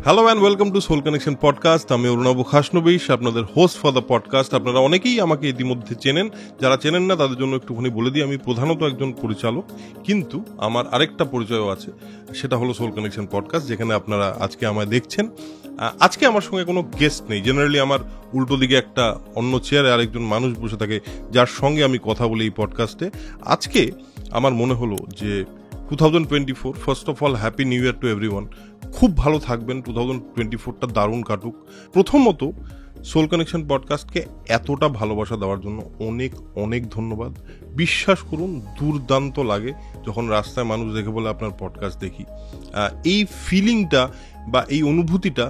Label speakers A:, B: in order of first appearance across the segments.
A: Hello and welcome to soul connection podcast. আমি অরুণাভ খাসনবিশ, আপনাদের host for the podcast. আপনারা অনেকেই আমাকে ইতিমধ্যে চেনেন, যারা চেনেন না তাদের জন্য একটুখানি বলে দিই, আমি প্রধানত একজন পরিচালক, কিন্তু আমার আরেকটা পরিচয়ও আছে, সেটা হলো সোল কানেকশন পডকাস্ট, যেখানে আপনারা আজকে আমায় দেখছেন। আজকে আমার সঙ্গে কোনো গেস্ট নেই। জেনারেলি আমার উল্টো দিকে একটা অন্য চেয়ারে আরেকজন মানুষ বসে থাকে, যার সঙ্গে আমি কথা বলি এই পডকাস্টে। আজকে আমার মনে হলো যে 2024, first of all happy new year to everyone. খুব ভালো থাকবেন, 2024টা দারুণ কাটুক। প্রথমত সোল কানেকশন পডকাস্টকে এতটা ভালোবাসা দেওয়ার জন্য অনেক অনেক ধন্যবাদ। বিশ্বাস করুন, দুর্দান্ত লাগে যখন রাস্তায় মানুষ দেখে বলে আপনার পডকাস্ট দেখি। এই ফিলিংটা বা এই অনুভূতিটা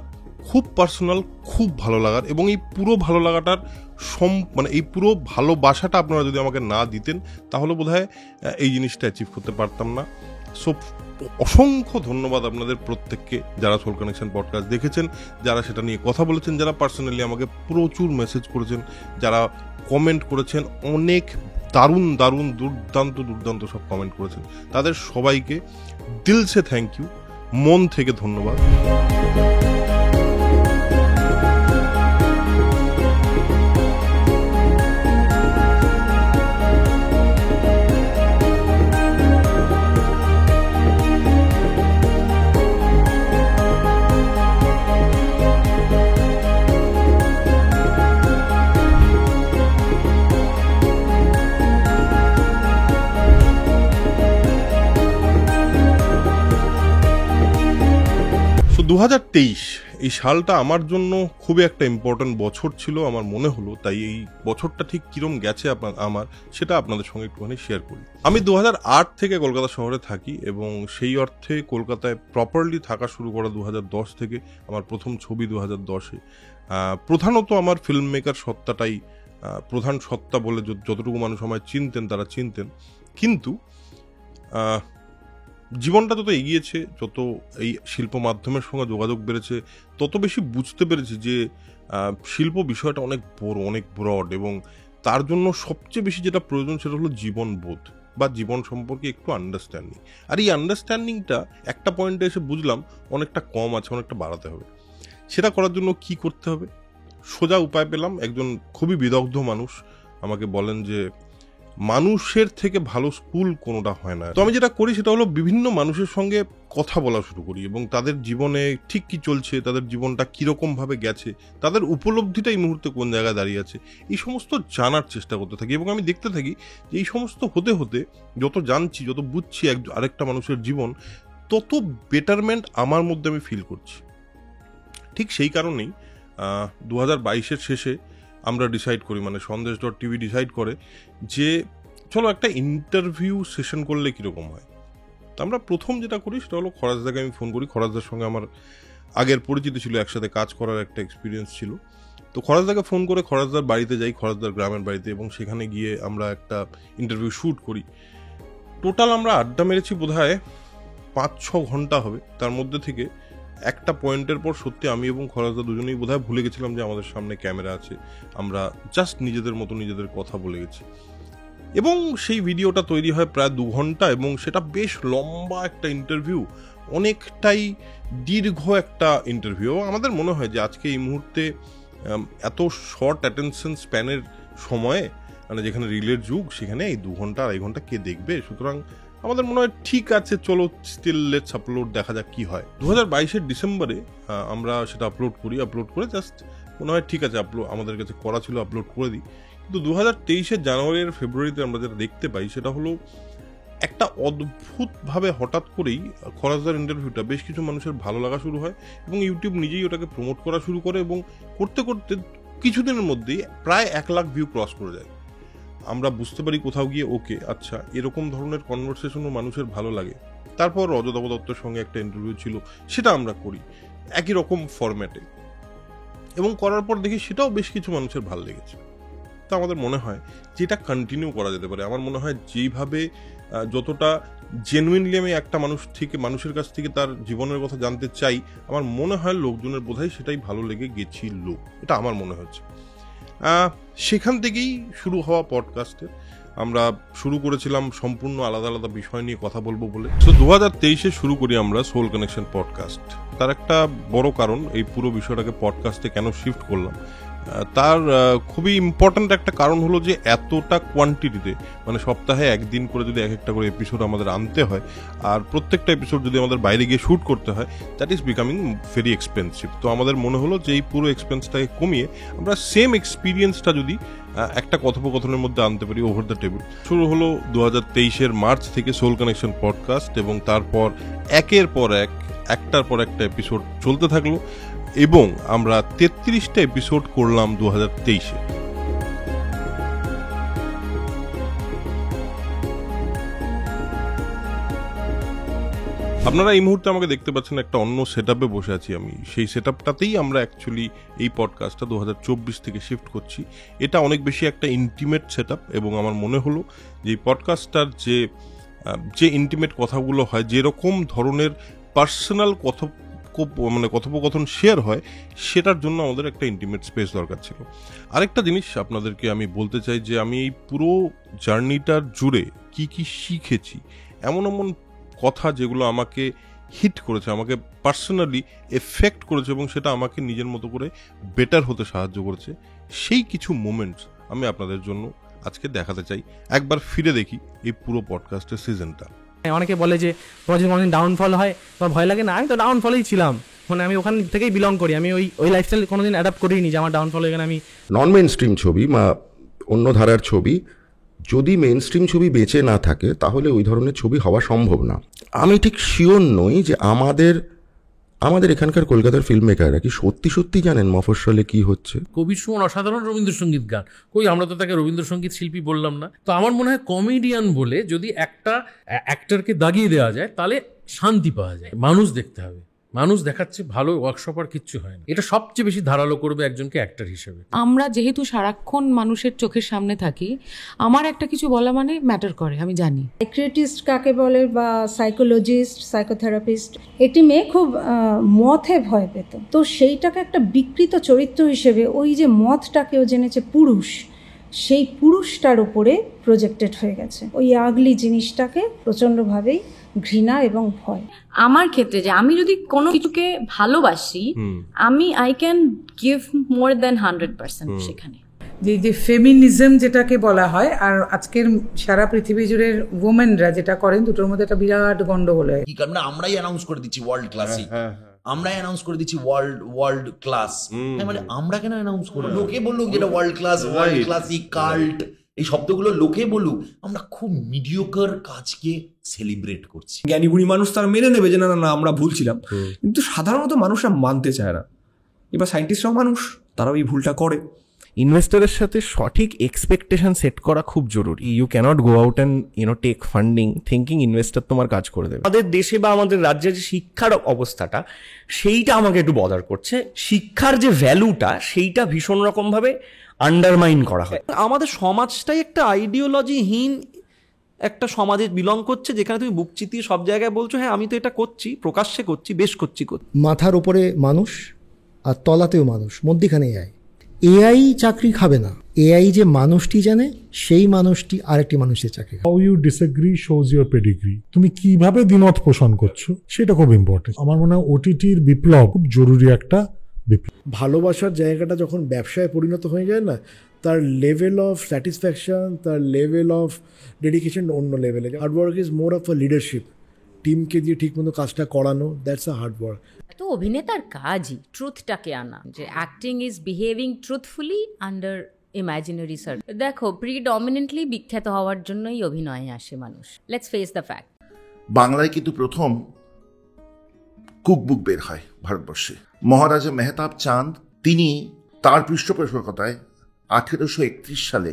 A: খুব পার্সোনাল, খুব ভালো লাগার, এবং এই পুরো ভালো লাগাটার এই পুরো ভালোবাসাটা আপনারা যদি আমাকে না দিতেন তাহলে বোধহয় এই জিনিসটা অ্যাচিভ করতে পারতাম না। সো অসংখ্য ধন্যবাদ আপনাদের প্রত্যেককে, যারা সোল কানেকশন পডকাস্ট দেখেছেন, যারা সেটা নিয়ে কথা বলেছেন, যারা পার্সোনালি আমাকে প্রচুর মেসেজ করেছেন, যারা কমেন্ট করেছেন, অনেক দারুণ দারুণ দুর্দান্ত সব কমেন্ট করেছেন। তাদের সবাইকে দিল সে থ্যাংক ইউ, মন থেকে ধন্যবাদ। তো 2023 এই সালটা আমার জন্য খুবই একটা ইম্পর্টেন্ট বছর ছিল আমার মনে হলো, তাই এই বছরটা ঠিক কিরম গেছে আমার সেটা আপনাদের সঙ্গে একটুখানি শেয়ার করি। আমি 2008 থেকে কলকাতা শহরে থাকি, এবং সেই অর্থে কলকাতায় প্রপারলি থাকা শুরু করা 2010 থেকে। আমার প্রথম ছবি 2010-এ। প্রধানত আমার ফিল্ম মেকার সত্তাটাই প্রধান সত্তা বলে যতটুকু মানুষ আমায় চিনতেন তারা চিনতেন। কিন্তু জীবনটা যত এগিয়েছে, যত এই শিল্প মাধ্যমের সঙ্গে যোগাযোগ বেড়েছে, তত বেশি বুঝতে পেরেছি যে শিল্প বিষয়টা অনেক বড়, অনেক ব্রড, এবং তার জন্য সবচেয়ে বেশি যেটা প্রয়োজন সেটা হলো জীবনবোধ বা জীবন সম্পর্কে একটু আন্ডারস্ট্যান্ডিং। আর এই আন্ডারস্ট্যান্ডিংটা একটা পয়েন্টে এসে বুঝলাম অনেকটা কম আছে, অনেকটা বাড়াতে হবে। সেটা করার জন্য কি করতে হবে? সোজা উপায় পেলাম। একজন খুবই বিদগ্ধ মানুষ আমাকে বলেন যে মানুষের থেকে ভালো স্কুল কোনোটা হয় না। তো আমি যেটা করি সেটা হলো বিভিন্ন মানুষের সঙ্গে কথা বলা শুরু করি, এবং তাদের জীবনে ঠিক কি চলছে, তাদের জীবনটা কিরকম ভাবে গেছে, তাদের উপলব্ধিটা এই মুহূর্তে কোন জায়গায় দাঁড়িয়ে আছে, এই সমস্ত জানার চেষ্টা করতে থাকি। এবং আমি দেখতে থাকি যে এই সমস্ত হতে হতে যত জানছি, যত বুঝছি আরেকটা মানুষের জীবন, তত বেটারমেন্ট আমার মধ্যে আমি ফিল করছি। ঠিক সেই কারণেই 2022-এর শেষে আমরা ডিসাইড করি, মানে সন্দেশ.tv ডিসাইড করে যে চলো একটা ইন্টারভিউ সেশন করলে কীরকম হয়। তো আমরা প্রথম যেটা করি সেটা হলো খরাজদাকে আমি ফোন করি। খরাজদার সঙ্গে আমার আগের পরিচিতি ছিল, একসাথে কাজ করার একটা এক্সপিরিয়েন্স ছিল। তো খরাজদাকে ফোন করে খরাজদার বাড়িতে যাই, খরাজদার গ্রামের বাড়িতে, এবং সেখানে গিয়ে আমরা একটা ইন্টারভিউ শ্যুট করি। টোটাল আমরা আড্ডা মেরেছি বোধহয় 5-6 ঘন্টা হবে। তার মধ্যে থেকে একটা পয়েন্টের পর সত্যি আমি এবং খরাজদা দুজনেই বোধহয় ভুলে গেছিলাম যে আমাদের সামনে ক্যামেরা আছে। আমরা জাস্ট নিজেদের মতো নিজেদের কথা বলে গেছি, এবং সেই ভিডিওটা তৈরি হয় প্রায় 2 ঘন্টা, এবং সেটা বেশ লম্বা একটা ইন্টারভিউ, অনেকটাই দীর্ঘ একটা ইন্টারভিউ। আমাদের মনে হয় যে আজকে এই মুহূর্তে এত শর্ট অ্যাটেনশন স্প্যানের সময়ে, মানে যেখানে রিলের যুগ, সেখানে এই 2 ঘন্টা 2.5 ঘন্টা কে দেখবে? সুতরাং আমাদের মনে হয় ঠিক আছে, চলো স্টিল লেটস আপলোড, দেখা যাক কি হয়। 2022-এর ডিসেম্বরে আমরা সেটা আপলোড করে জাস্ট মনে হয় ঠিক আছে, আমাদের কাছে করা ছিল, আপলোড করে দিই। কিন্তু 2023-এর জানুয়ারি আর ফেব্রুয়ারিতে আমরা যেটা দেখতে পাই সেটা হলো একটা অদ্ভুতভাবে হঠাৎ করেই খরাজদার ইন্টারভিউটা বেশ কিছু মানুষের ভালো লাগা শুরু হয়, এবং ইউটিউব নিজেই ওটাকে প্রমোট করা শুরু করে, এবং করতে করতে কিছুদিনের মধ্যেই প্রায় 1 লাখ ভিউ ক্রস করে যায়। আমরা বুঝতে পারি কোথাও গিয়ে ওকে আচ্ছা, এরকম ধরনের কনভারসেশনও মানুষের ভালো লাগে। তারপর রজতাভ দত্তের সঙ্গে একটা ইন্টারভিউ ছিল, সেটা আমরা করি একই রকম ফরম্যাটে, এবং করার পর দেখি সেটাও বেশ কিছু মানুষের ভালো লেগেছে। তা আমাদের মনে হয় যে এটা কন্টিনিউ করা যেতে পারে। আমার মনে হয় যেইভাবে যতটা জেনুইনলি আমি একটা মানুষের কাছ থেকে তার জীবনের কথা জানতে চাই, আমার মনে হয় লোকজনের বোধহয় সেটাই ভালো লেগে গেছিল, এটা আমার মনে হচ্ছে। সেখান থেকেই শুরু হওয়া পডকাস্টের আমরা শুরু করেছিলাম সম্পূর্ণ আলাদা আলাদা বিষয় নিয়ে কথা বলবো বলে। তো 2023 শুরু করি আমরা সোল কানেকশন পডকাস্ট। তার একটা বড় কারণ, এই পুরো বিষয়টাকে পডকাস্টে কেন শিফট করলাম, তার খুবই ইম্পর্ট্যান্ট একটা কারণ হলো যে এতটা কোয়ান্টিটিতে, মানে সপ্তাহে একদিন করে যদি একটা করে এপিসোড আমাদের আনতে হয়, আর প্রত্যেকটা এপিসোড যদি আমাদের বাইরে গিয়ে শ্যুট করতে হয়, that is becoming very expensive. তো আমাদের মনে হলো যে এই পুরো এক্সপেন্সটাকে কমিয়ে আমরা সেম এক্সপিরিয়েন্সটা যদি একটা কথোপকথনের মধ্যে আনতে পারি ওভার দ্য টেবিল। শুরু হলো 2023 মার্চ থেকে সোল কানেকশন পডকাস্ট, এবং তারপর একের পর একটার পর একটা এপিসোড চলতে থাকলো, এবং আমরা 33টা এপিসোড করলাম 2023-এ। আপনারা এই মুহূর্তে আমাকে দেখতে পাচ্ছেন একটা অন্য সেটআপে বসে আছি আমি। সেই সেটআপটাতেই আমরা অ্যাকচুয়ালি এই পডকাস্টটা 2024 থেকে শিফট করছি। এটা অনেক বেশি একটা ইন্টিমেট সেটআপ, এবং আমার মনে হলো যে এই পডকাস্টটার যে ইন্টিমেট কথাগুলো হয়, যেরকম ধরনের পার্সোনাল কথোপকথন শেয়ার হয়, সেটার জন্য আমাদের একটা ইন্টিমেট স্পেস দরকার ছিল। আরেকটা জিনিস আপনাদেরকে আমি বলতে চাই যে আমি এই পুরো জার্নিটার জুড়ে কি কি শিখেছি, এমন কথা যেগুলো আমাকে হিট করেছে, আমাকে পার্সোনালি এফেক্ট করেছে, এবং সেটা আমাকে নিজের মতো করে বেটার হতে সাহায্য করেছে, সেই কিছু মোমেন্টস আমি আপনাদের জন্য আজকে দেখাতে চাই। একবার ফিরে দেখি এই পুরো পডকাস্টের সিজনটা।
B: অনেকে বলে যে তোমার যদি কোনোদিন ডাউনফল হয় তোমার ভয় লাগে না, আমি তো ডাউনফলেই ছিলাম, মানে আমি ওখান থেকেই বিলং করি, আমি ওই লাইফস্টাইল কোনোদিন অ্যাডাপ্ট করিনি যে আমার ডাউনফল হয়ে গেলে আমি।
C: নন মেইন স্ট্রিম ছবি বা অন্য ধারার ছবি, যদি মেইন স্ট্রিম ছবি বেঁচে না থাকে তাহলে ওই ধরনের ছবি হওয়া সম্ভব না। আমি ঠিক শিওর নই যে আমাদের এখানকার কলকাতার ফিল্ম মেকাররা কি সত্যি সত্যি জানেন মফস্বলে কি হচ্ছে।
D: কবির সুমন অসাধারণ রবীন্দ্রসঙ্গীত গান, কই আমরা তো তাকে রবীন্দ্রসঙ্গীত শিল্পী বললাম না। তো আমার মনে হয় কমেডিয়ান বলে যদি একটা অ্যাক্টরকে দাগিয়ে দেওয়া যায় তাহলে শান্তি পাওয়া যায়। মানুষ দেখতে হবে, মানুষ দেখাচ্ছে ভালো ওয়ার্কশপ আর কিচ্ছু হয় না, এটা সবচেয়ে বেশি ধারালো করবে একজনকে অ্যাক্টর হিসেবে।
E: আমরা যেহেতু সারাক্ষণ মানুষের চোখের সামনে থাকি, আমার একটা কিছু বলা মানে ম্যাটার করে, আমি জানি।
F: সাইকিয়াট্রিস্ট কাকে বলে বা সাইকোলজিস্ট, সাইকোথেরাপিস্ট, এটি মেয়ে খুব মথে ভয় পেত। তো সেইটাকে একটা বিকৃত চরিত্র হিসেবে ওই যে মথটাকেও জেনেছে পুরুষ, সেই পুরুষটার উপরে প্রজেক্টেড হয়ে গেছে। ওই আগলি জিনিসটাকে প্রচণ্ডভাবেই ঘৃণা এবং ভয়।
G: আমার ক্ষেত্রে যে আমি যদি কোনো কিছুকে ভালোবাসি, আমি I can give more than 100% সেখানে।
H: যে ফেমিনিজম যেটাকে বলা হয়, আর আজকের সারা পৃথিবী জুড়ে ওমেনরা যেটা করেন, দুটোর মধ্যে একটা বিরাট গন্ডগোল হয়।
I: কি কারণ আমরাই অ্যানাউন্স করে দিচ্ছি ওয়ার্ল্ড ক্লাসিক, আমরাই অ্যানাউন্স করে দিচ্ছি ওয়ার্ল্ড ক্লাস। মানে আমরা কেন অ্যানাউন্স করব? লোকে বলুক যেটা world class, world classic, cult, এই শব্দগুলো লোকে বলুক। আমরা খুব মিডিওকার কাজকে সেলিব্রেট করছি।
J: জ্ঞানী গুণী মানুষ তারা মেনে নেবে যে না না আমরা ভুলছিলাম, কিন্তু সাধারণত মানুষরা মানতে চায় না। এবার সায়েন্টিস্টরাও মানুষ, তারাও এই ভুলটা করে।
K: ইনভেস্টরের সাথে সঠিক এক্সপেকটেশন সেট করা খুব জরুরি। You can't go out and take funding thinking investor তোমার কাজ করে দেবে। আমাদের দেশে বা আমাদের রাজ্যের যে শিক্ষার অবস্থাটা, সেইটা আমাকে একটু বদার করছে। শিক্ষার যে ভ্যালুটা, সেইটা ভীষণ রকমভাবে আন্ডারমাইন করা হয়। আমাদের সমাজটাই একটা আইডিওলজিহীন একটা সমাজে বিলং করছে, যেখানে তুমি বুক চিতিয়ে সব জায়গায় বলছো হ্যাঁ আমি তো এটা করছি, প্রকাশ্যে করছি, বেশ করছি।
L: মাথার উপরে মানুষ আর তলাতেও মানুষ, মধ্যিখানে এআই চাকরি খাবে না। এআই যে মানুষটি জানে, সেই মানুষটি আরেকটি মানুষের চাকরি।
M: How you disagree shows your pedigree. তুমি কিভাবে দ্বিমত পোষণ করছো সেটা খুব ইম্পর্টেন্ট। আমার মনে হয় ওটিটির বিপ্লব খুব জরুরি একটা বিপ্লব।
L: ভালোবাসার জায়গাটা যখন ব্যবসায় পরিণত হয়ে যায় না, তার লেভেল অফ স্যাটিসফ্যাকশন, তার লেভেল অফ ডেডিকেশন অন্য লেভেলে। Hard work is more of a leadership. টিমকে দিয়ে ঠিকমতো কাজটা করানো, দ্যাটস আ হার্ডওয়ার্ক।
G: তো অভিনেতার কাজই ট্রুথটাকে আনা, যে acting is behaving truthfully under imaginary circ. দেখো, প্রিডমিনেন্টলি বিখ্যাত হওয়ার জন্যই অভিনয়ে আসে মানুষ। Let's face the fact.
N: বাংলায় কিন্তু প্রথম কুকবুক বের হয় ভারতবর্ষে। মহারাজা মেহতাব চাঁদ, তিনি তার পৃষ্ঠপোষকতায় 1831 সালে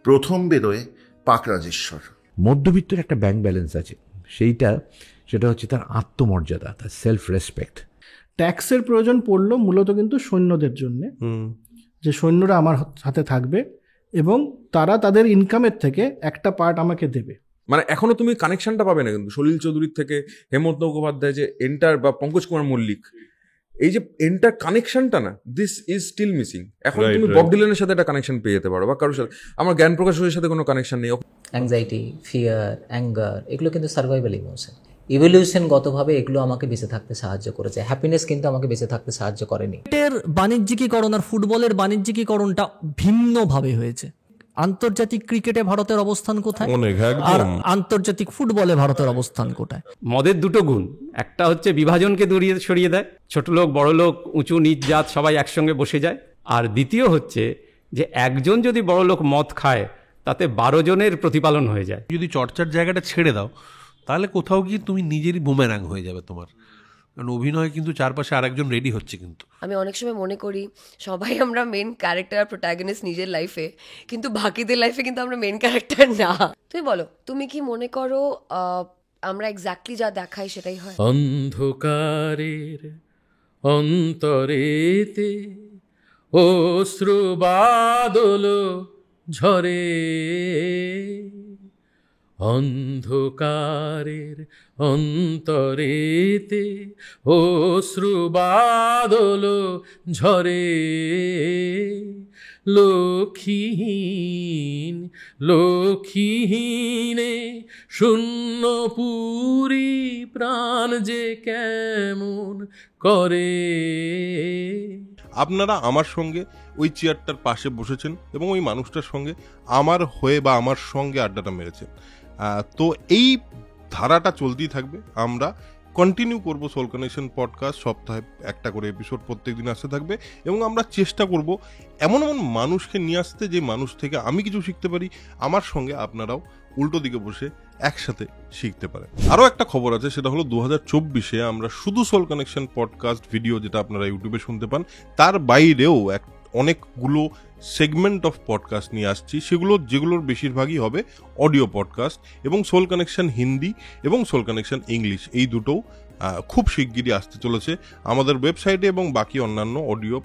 N: প্রথম বেরোয় পাক রাজেশ্বর।
O: মধ্যবিত্তের একটা ব্যাংক ব্যালেন্স আছে, সেটা হচ্ছে তার আত্মমর্যাদা, তার সেলফ রেসপেক্ট।
B: ট্যাক্সের প্রয়োজন পড়লো মূলত কিন্তু সৈন্যদের জন্যে, যে সৈন্যরা আমার হাতে থাকবে এবং তারা তাদের ইনকামের থেকে একটা পার্ট আমাকে দেবে।
J: মানে এখনো তুমি কানেকশনটা পাবে না কিন্তু সলিল চৌধুরীর থেকে হেমন্ত মুখোপাধ্যায় যে এন্টার, বা পঙ্কজ কুমার মল্লিক,
P: এই যে এন্টার কানেকশনটা না, দিস ইজ স্টিল মিসিং। এখন
A: Right,
P: তুমি
A: right.
P: বব ডিলানের সাথে একটা কানেকশন পেয়ে যেতে পারো, বা কারোর সাথে। আমার জ্ঞান প্রকাশ সাথে কোনো কানেকশন নেই।
Q: অ্যাংজাইটি, ফিয়ার, অ্যাঙ্গার, এগুলো কিন্তু সার্ভাইভাল ইমোশন। ইভলিউশনগতভাবে এগুলো আমাকে বেঁচে থাকতে সাহায্য করেছে, হ্যাপিনেস কিন্তু আমাকে বেঁচে থাকতে সাহায্য করেনি।
R: ক্রিকেটের বাণিজ্যিকীকরণ আর ফুটবলের বাণিজ্যিকীকরণটা ভিন্নভাবে হয়েছে। আন্তর্জাতিক ক্রিকেটে ভারতের অবস্থান কোথায়, আর আন্তর্জাতিক ফুটবলে ভারতের অবস্থান কোথায়?
S: মদের দুটো গুণ, একটা হচ্ছে বিভাজনকে সরিয়ে দেয়, ছোট লোক বড় লোক উঁচু নিচ জাত সবাই একসঙ্গে বসে যায়। আর দ্বিতীয় হচ্ছে যে একজন যদি বড় লোক মদ খায় তাতে 12 জনের প্রতিপালন হয়ে যায়।
T: যদি চর্চার জায়গাটা ছেড়ে দাও তাহলে কোথাও গিয়ে তুমি নিজেরই বুমেরাং হয়ে যাবে তোমার, কারণ অভিনয় কিন্তু চারপাশে আরেকজন রেডি হচ্ছে। কিন্তু
U: আমি অনেক সময় মনে করি সবাই আমরা মেন ক্যারেক্টার আর প্রোটাগনিস্ট নিজের লাইফে, কিন্তু বাকিদের লাইফে কিন্তু আমরা মেন ক্যারেক্টার না। তুমি বলো, তুমি কি মনে করো আমরা এক্স্যাক্টলি যা দেখাই সেটাই হয়?
D: অন্ধকারের অন্তরেতে অশ্রু বাদল ঝরে, অন্ধকারের অন্তরেতে অশ্রু বাদল ঝরে, লক্ষ্মীহীন লক্ষ্মীহীনে শূন্যপুরী প্রাণ যে কেমন করে।
A: আপনারা আমার সঙ্গে ওই চেয়ারটার পাশে বসেছেন এবং ওই মানুষটার সঙ্গে আমার হয়ে বা আমার সঙ্গে আড্ডাটা মেরেছেন। তো এই ধারাটা চলতেই থাকবে। আমরা কন্টিনিউ করব সোল কানেকশন পডকাস্ট, সপ্তাহে একটা করে এপিসোড প্রত্যেক দিন আসতে থাকবে এবং আমরা চেষ্টা করব এমন এমন মানুষকে নিয়ে আসতে যে মানুষ থেকে আমি কিছু শিখতে পারি, আমার সঙ্গে আপনারাও উল্টো দিকে বসে একসাথে শিখতে পারেন। আরও একটা খবর আছে, সেটা হলো 2024-এ আমরা শুধু সোল কানেকশন পডকাস্ট ভিডিও যেটা আপনারা ইউটিউবে শুনতে পান, তার বাইরেও অনেকগুলো সেগমেন্ট অফ পডকাস্ট নিয়ে আসছি, যেগুলোর বেশিরভাগই হবে অডিও পডকাস্ট, এবং সোল কানেকশন হিন্দি এবং সোল কানেকশন ইংলিশ এই দুটোও খুব শিগগিরই আসতে চলেছে আমাদের ওয়েবসাইটে এবং বাকি অন্যান্য অডিও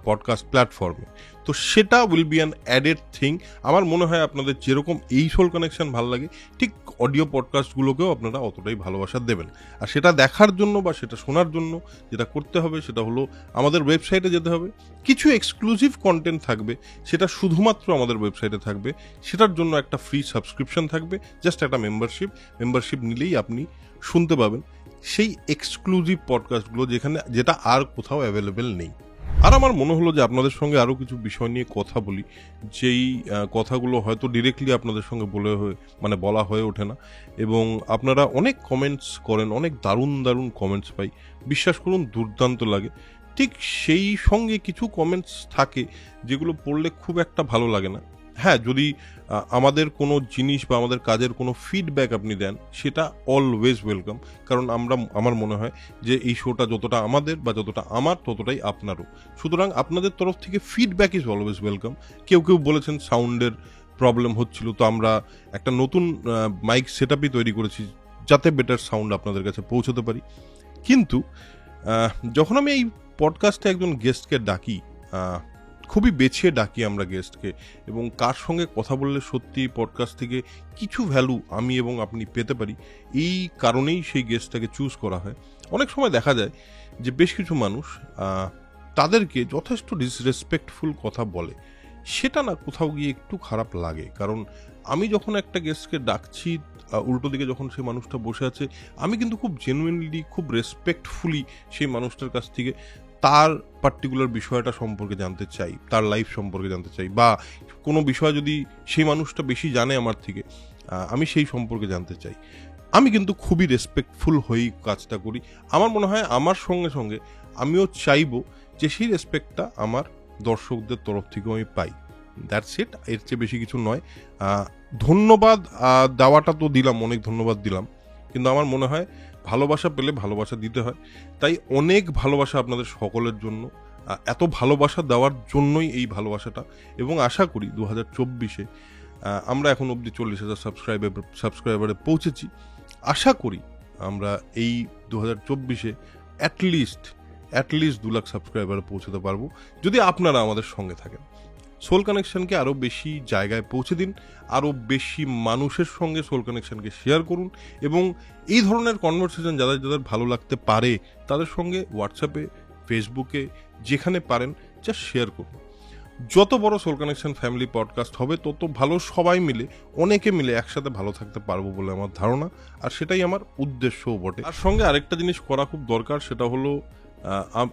A: পডকাস্ট প্ল্যাটফর্মে। তো সেটা will be an added thing. আমার মনে হয় আপনাদের যেরকম এই সোল কানেকশন ভালো লাগে, ঠিক অডিও পডকাস্টগুলোকেও আপনারা অতটাই ভালোবাসা দেবেন। আর সেটা দেখার জন্য বা সেটা শোনার জন্য যেটা করতে হবে সেটা হলো আমাদের ওয়েবসাইটে যেতে হবে। কিছু এক্সক্লুসিভ কন্টেন্ট থাকবে, সেটা শুধুমাত্র আমাদের ওয়েবসাইটে থাকবে। সেটার জন্য একটা ফ্রি সাবস্ক্রিপশন থাকবে, জাস্ট একটা মেম্বারশিপ নিলেই আপনি শুনতে পাবেন সেই এক্সক্লুসিভ পডকাস্টগুলো যেটা আর কোথাও অ্যাভেলেবেল নেই। আর আমার মনে হলো যে আপনাদের সঙ্গে আরও কিছু বিষয় নিয়ে কথা বলি, যেই কথাগুলো হয়তো ডিরেক্টলি আপনাদের সঙ্গে বলা হয়ে ওঠে না, এবং আপনারা অনেক কমেন্টস করেন, অনেক দারুণ দারুণ কমেন্টস পাই, বিশ্বাস করুন দুর্দান্ত লাগে। ঠিক সেই সঙ্গে কিছু কমেন্টস থাকে যেগুলো পড়লে খুব একটা ভালো লাগে না। হ্যাঁ, যদি আমাদের কোনো জিনিস বা আমাদের কাজের কোনো ফিডব্যাক আপনি দেন, সেটা অলওয়েজ ওয়েলকাম, কারণ আমার মনে হয় যে এই শোটা যতটা আমাদের বা যতটা আমার, ততটাই আপনারও। সুতরাং আপনাদের তরফ থেকে ফিডব্যাক ইজ অলওয়েজ ওয়েলকাম। কেউ বলেছেন সাউন্ডের প্রবলেম হচ্ছিল, তো আমরা একটা নতুন মাইক সেটআপই তৈরি করেছি যাতে বেটার সাউন্ড আপনাদের কাছে পৌঁছতে পারি। কিন্তু যখন আমি এই পডকাস্টে একজন গেস্টকে ডাকি, খুবই বেছে ডাকি আমরা গেস্টকে, এবং কার সঙ্গে কথা বললে সত্যি পডকাস্ট থেকে কিছু ভ্যালু আমি এবং আপনি পেতে পারি, এই কারণেই সেই গেস্টটাকে চুজ করা হয়। অনেক সময় দেখা যায় যে বেশ কিছু মানুষ তাদেরকে যথেষ্ট ডিসরেসপেক্টফুল কথা বলে, সেটা না কোথাও গিয়ে একটু খারাপ লাগে। কারণ আমি যখন একটা গেস্টকে ডাকছি, উল্টো দিকে যখন সেই মানুষটা বসে আছে, আমি কিন্তু খুব জেনুইনলি, খুব রেসপেক্টফুলি সেই মানুষটার কাছ থেকে তার পার্টিকুলার বিষয়টা সম্পর্কে জানতে চাই, তার লাইফ সম্পর্কে জানতে চাই, বা কোনো বিষয় যদি সেই মানুষটা বেশি জানে আমার থেকে, আমি সেই সম্পর্কে জানতে চাই। আমি কিন্তু খুবই রেসপেক্টফুল হয়েই কাজটা করি। আমার মনে হয় আমার সঙ্গে সঙ্গে আমিও চাইবো যে সেই রেসপেক্টটা আমার দর্শকদের তরফ থেকেও আমি পাই। দ্যাটস ইট, এর চেয়ে বেশি কিছু নয়। ধন্যবাদ দেওয়াটা তো দিলাম, অনেক ধন্যবাদ দিলাম, কিন্তু আমার মনে হয় ভালোবাসা পেলে ভালোবাসা দিতে হয়। তাই অনেক ভালোবাসা আপনাদের সকলের জন্য, এত ভালোবাসা দেওয়ার জন্যই এই ভালোবাসাটা। এবং আশা করি 2024-এ আমরা এখন অবধি 40,000 সাবস্ক্রাইবারে পৌঁছেছি। আশা করি আমরা এই 2024-এ অ্যাটলিস্ট 2 লাখ সাবস্ক্রাইবারে পৌঁছতে পারবো, যদি আপনারা আমাদের সঙ্গে থাকেন। সোল কানেকশনকে আরও বেশি জায়গায় পৌঁছে দিন, আরও বেশি মানুষের সঙ্গে সোল কানেকশনকে শেয়ার করুন, এবং এই ধরনের কনভারসেশন যাদের ভালো লাগতে পারে তাদের সঙ্গে হোয়াটসঅ্যাপে, ফেসবুকে, যেখানে পারেন জাস্ট শেয়ার করুন। যত বড় সোল কানেকশন ফ্যামিলি পডকাস্ট হবে তত ভালো, সবাই মিলে, অনেকে মিলে একসাথে ভালো থাকতে পারবো বলে আমার ধারণা, আর সেটাই আমার উদ্দেশ্যও বটে। আর সঙ্গে আরেকটা জিনিস করা খুব দরকার, সেটা হলো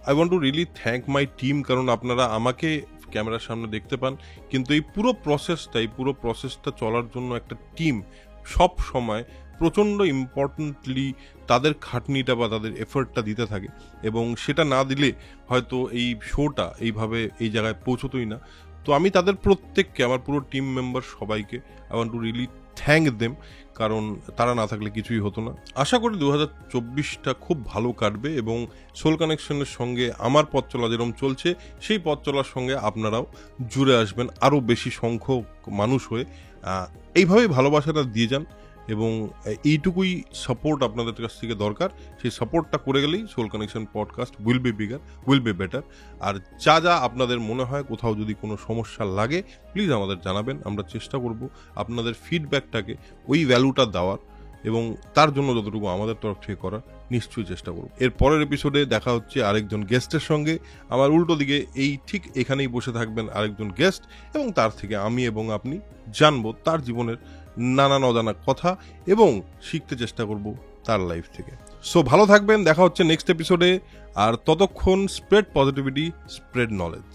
A: I want to really thank my team, কারণ আপনারা আমাকে ক্যামেরার সামনে দেখতে পান, কিন্তু এই পুরো প্রসেসটা চলার জন্য একটা টিম সব সময় প্রচণ্ড ইম্পর্টেন্টলি তাদের খাটনিটা বা তাদের এফোর্টটা দিতে থাকে, এবং সেটা না দিলে হয়তো এই শোটা এইভাবে এই জায়গায় পৌঁছতোই না। তো আমি তাদের প্রত্যেককে, আমার পুরো টিম মেম্বার সবাইকে I want to really thank them, কারণ তারা না থাকলে কিছুই হতো না। আশা করি 2024টা খুব ভালো কাটবে, এবং সোল কানেকশনের সঙ্গে আমার পথ চলা যেরকম চলছে সেই পথ চলার সঙ্গে আপনারাও জুড়ে আসবেন আরও বেশি সংখ্যক মানুষ হয়ে। এইভাবেই ভালোবাসাটা দিয়ে যান, এবং এইটুকুই সাপোর্ট আপনাদের কাছ থেকে দরকার। সেই সাপোর্টটা করে গেলেই soul connection podcast will be bigger, will be better. আর যা আপনাদের মনে হয়, কোথাও যদি কোনো সমস্যা লাগে প্লিজ আমাদের জানাবেন, আমরা চেষ্টা করব আপনাদের ফিডব্যাকটাকে ওই ভ্যালুটা দেওয়ার, এবং তার জন্য যতটুকু আমাদের তরফ থেকে করার নিশ্চয়ই চেষ্টা করব। এর পরের এপিসোডে দেখা হচ্ছে আরেকজন গেস্টের সঙ্গে। আমার উল্টো দিকে ঠিক এখানেই বসে থাকবেন আরেকজন গেস্ট, এবং তার থেকে আমি এবং আপনি জানবো তার জীবনের নানান অজানা কথা, এবং শিখতে চেষ্টা করব তার লাইফ থেকে। সো ভালো থাকবেন, দেখা হচ্ছে নেক্সট এপিসোডে। আর ততক্ষণ স্প্রেড পজিটিভিটি, স্প্রেড নলেজ।